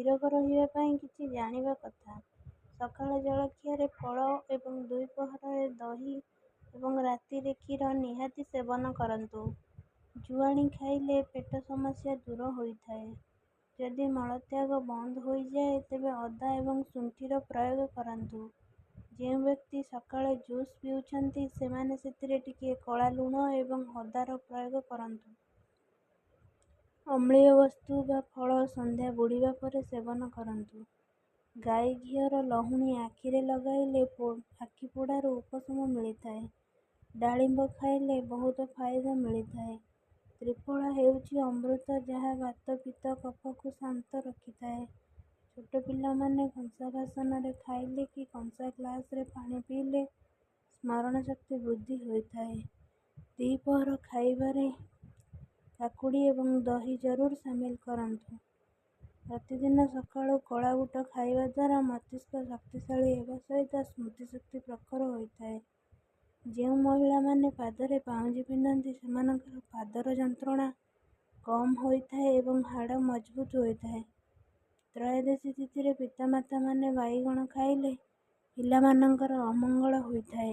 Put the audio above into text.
ନିରୋଗ ରହିବା ପାଇଁ କିଛି ଜାଣିବା କଥା। ସକାଳ ଜଳଖିଆରେ ଫଳ ଏବଂ ଦ୍ୱିପହରରେ ଦହି ଏବଂ ରାତିରେ କ୍ଷୀର ନିହାତି ସେବନ କରନ୍ତୁ। ଜୁଆଣି ଖାଇଲେ ପେଟ ସମସ୍ୟା ଦୂର ହୋଇଥାଏ। ଯଦି ମଳତ୍ୟାଗ ବନ୍ଦ ହୋଇଯାଏ ତେବେ ଅଦା ଏବଂ ଶୁଣ୍ଠିର ପ୍ରୟୋଗ କରନ୍ତୁ। ଯେଉଁ ବ୍ୟକ୍ତି ସକାଳେ ଜୁସ୍ ପିଉଛନ୍ତି ସେମାନେ ସେଥିରେ ଟିକିଏ କଳା ଲୁଣ ଏବଂ ଅଦାର ପ୍ରୟୋଗ କରନ୍ତୁ। ଅମ୍ଳୀୟ ବସ୍ତୁ ବା ଫଳ ସନ୍ଧ୍ୟା ବୁଡ଼ିବା ପରେ ସେବନ କରନ୍ତୁ। ଗାଈ ଘିଅର ଲହୁଣୀ ଆଖିରେ ଲଗାଇଲେ ଆଖି ପୋଡ଼ାରୁ ଉପଶମ ମିଳିଥାଏ। ଡାଳିମ୍ବ ଖାଇଲେ ବହୁତ ଫାଇଦା ମିଳିଥାଏ। ତ୍ରିଫଳା ହେଉଛି ଅମୃତ ଯାହା ବାତ ପିତ୍ତ କଫକୁ ଶାନ୍ତ ରଖିଥାଏ। ଛୋଟ ପିଲାମାନେ କଂସା ବାସନରେ ଖାଇଲେ କି କଂସା ଗ୍ଲାସରେ ପାଣି ପିଇଲେ ସ୍ମରଣ ଶକ୍ତି ବୃଦ୍ଧି ହୋଇଥାଏ। ଦ୍ୱିପହର ଖାଇବାରେ କାକୁଡ଼ି ଏବଂ ଦହି ଜରୁର ସାମିଲ କରନ୍ତୁ। ପ୍ରତିଦିନ ସକାଳୁ କଳା ବୁଟ ଖାଇବା ଦ୍ୱାରା ମସ୍ତିଷ୍କ ଶକ୍ତିଶାଳୀ ହେବା ସହିତ ସ୍ମୃତିଶକ୍ତି ପ୍ରଖର ହୋଇଥାଏ। ଯେଉଁ ମହିଳାମାନେ ପାଦରେ ପାଉଁଜି ପିନ୍ଧନ୍ତି ସେମାନଙ୍କର ପାଦର ଯନ୍ତ୍ରଣା କମ୍ ହୋଇଥାଏ ଏବଂ ହାଡ଼ ମଜବୁତ ହୋଇଥାଏ। ତ୍ରୟୋଦଶୀ ତିଥିରେ ପିତାମାତାମାନେ ବାଇଗଣ ଖାଇଲେ ପିଲାମାନଙ୍କର ଅମଙ୍ଗଳ ହୋଇଥାଏ।